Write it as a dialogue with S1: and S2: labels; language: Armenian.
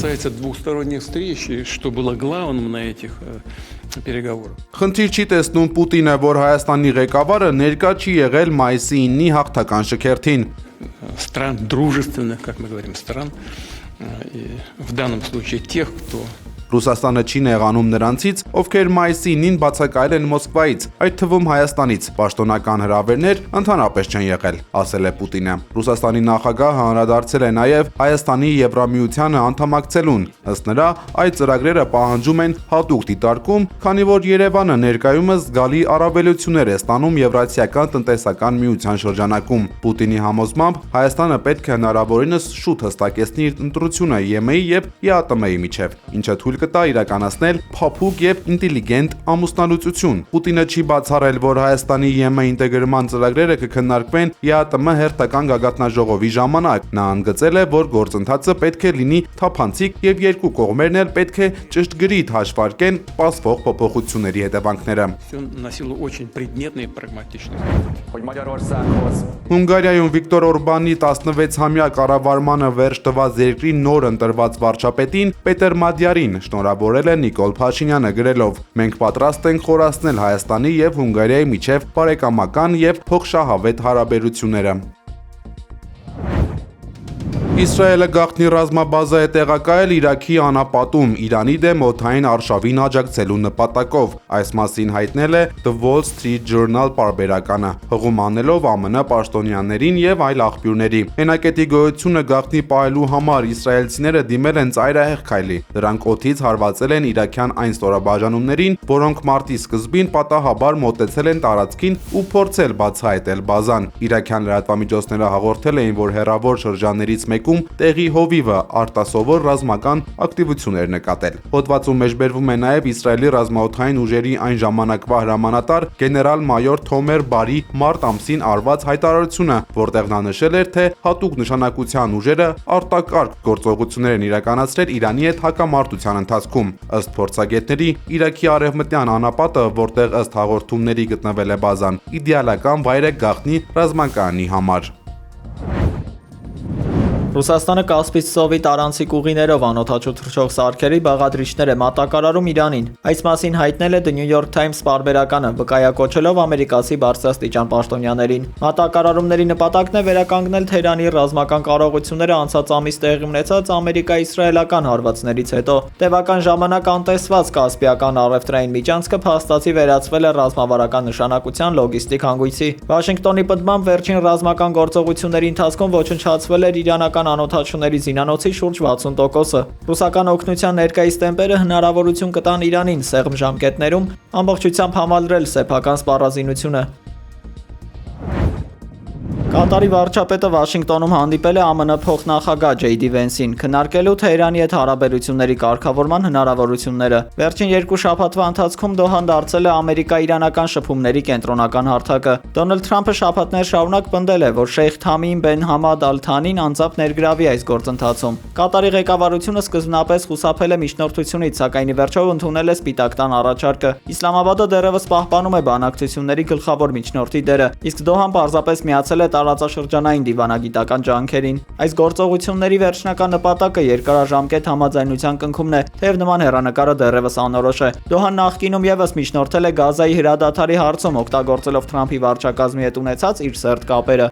S1: касается двухсторонних встреч, и что было главным на этих переговорах.
S2: Խնդիր չի տեսնում Պուտինը, որ Հայաստանի ղեկավարը ներկա չի եղել մայիսի 9-ի հաղթական շքերթին։
S1: Стран дружественных, как мы говорим, стран, и в данном случае тех, кто
S2: Ռուսաստանը չի նեղանում նրանցից, ովքեր մայիսի 9-ին բացակայել են Մոսկվայից, այդ թվում Հայաստանից, պաշտոնական հրավերներ ընդհանրապես չեն եղել, ասել է Պուտինը։ Ռուսաստանի նախագահը անդրադարձել է նաև Հայաստանի Եվրամիությանը անդամակցելուն։ Ըստ նրա, այդ ծրագրերը պահանջում են հատուկ դիտարկում, քանի որ Երևանը ներկայումս զգալի առավելություններ է ստանում Եվրասիական տնտեսական միության շրջանակում։ Պուտինի համոզմամբ Հայաստանը պետք է հնարավորինս շուտ հստակեցնի իր ընտրությունը ԵՄ-ի եւ ԵԱՏՄ-ի միջև, ինչը թույլ կտա իրականացնել փափուկ եւ ինտելիգենտ ամուսնալուծություն։ Պուտինը չի բացառել, որ Հայաստանի ԵՄ ինտեգրման ծրագրերը կքննարկվեն ԵԱՏՄ հերթական գագաթնաժողովի ժամանակ։ Նա ընդգծել է, որ գործընթացը պետք է լինի թափանցիկ եւ երկու կողմերն էլ պետք է ճշտգրիտ հաշվարկեն սպասվող փոփոխությունների հետևանքները։
S1: носило очень предметный и прагматичный.
S2: Հունգարիայում Վիկտոր Օրբանի 16-ամյա կառավարմանը վերջ տված երկրի նոր ընտրված վարչապետին Պետեր Մադյարին շնորհավորել է Նիկոլ Փաշինյանը գրելով. «Մենք պատրաստ ենք խորացնել Հայաստանի եւ Հունգարիայի միջև բարեկամական եւ փոխշահավետ հարաբերությունները»։ Իսրայելը գաղտնի ռազմաբազա է տեղակայել Իրաքի անապատում Իրանի դեմ օդային արշավին աջակցելու նպատակով։ Այս մասին հայտնել է The Wall Street Journal պարբերականը, հղում անելով ԱՄՆ պաշտոնյաներին եւ այլ աղբյուրների։ Հենակետի գոյությունը գաղտնի պահելու համար իսրայելցիները դիմել են ծայրահեղ քայլի։ Դրանք օդից հարվածել են իրաքյան այն ստորաբաժանումներին, որոնք մարտի սկզբին պատահաբար մոտեցել են տարածքին ու փորձել բացահայտել բազան։ Իրաքյան լրատվամիջոցները հաղորդել էին, որ հեռավոր շրջաններից տեղի հովիվը արտասովոր ռազմական ակտիվություններ նկատել։ Հոդվածում մեջբերվում է նաև Իսրայելի ռազմաօդային ուժերի այն ժամանակվա հրամանատար գեներալ-մայոր Թոմեր Բարի մարտ ամսին արված հայտարարությունը, որտեղ նա նշել էր, թե հատուկ նշանակության ուժերը արտակարգ գործողություններ են իրականացրել Իրանի հետ հակամարտության ընթացքում։ Ըստ փորձագետների, Իրաքի արևմտյան անապատը, որտեղ ըստ հաղորդումների գտնվել է բազան, իդեալական վայր է գաղտնի ռազմակայանի համար։
S3: Ռուսաստանը Կասպից ծովի տարանցիկ ուղիներով անօդաչու թռչող սարքերի բաղադրիչներ է մատակարարում Իրանին։ Այս մասին հայտնել է The New York Times պարբերականը, վկայակոչելով ամերիկացի բարձրաստիճան պաշտոնյաներին։ Մատակարարումների նպատակն է վերականգնել Թեհրանի ռազմական կարողությունները անցած ամիս տեղի ունեցած ամերիկա-իսրայելական հարվածներից հետո։ Տևական ժամանակ անտեսված Կասպիական առևտրային միջանցքը փաստացի վերածվել է ռազմավարական նշանակության լոգիստիկ հանգույցի։ Վաշինգտոնի պնդմամբ վերջին ռազմական գործողությունների ընթացքում ոչնչացվել էր իրանական անօդաչուների զինանոցի շուրջ 60%-ը։ Ռուսական օգնության ներկայիս տեմպերը հնարավորություն կտան Իրանին սեղմ ժամկետներում ամբողջությամբ համալրել սեփական սպառազինությունը։ Կատարի վարչապետը Վաշինգտոնում հանդիպել է ԱՄՆ փոխնախագահ Ջեյ Դի Վենսին, քննարկելու Թեհրանի հետ հարաբերությունների կարգավորման հնարավորությունները։ Վերջին երկու շաբաթվա ընթացքում Դոհան դարձել է ամերիկա-իրանական շփումների կենտրոնական հարթակը։ Դոնալդ Թրամփը շաբաթներ շարունակ պնդել է, որ Շեյխ Թամիմ Բեն Համադ Ալ Թանին անձամբ ներգրավի այս գործընթացում։ Կատարի ղեկավարությունը սկզբնապես խուսափել է միջնորդությունից, սակայն ի վերջո ընդունել է Սպիտակ տան առաջարկը։ Իսլամաբադը դեռևս պահպանում է բանակցությունների գլխավոր միջնորդի դերը, իսկ Դոհան պարզապես միացել է տարածաշրջանային դիվանագիտական ջանքերին։ Այս գործողությունների վերջնական նպատակը երկարաժամկետ համաձայնության կնքումն է, թեև նման հեռանկարը դեռևս անորոշ է։ Դոհան նախկինում եւս միջնորդել է Գազայի հրադադարի հարցում, օգտագործելով Թրամփի վարչակազմի հետ ունեցած իր սերտ կապերը։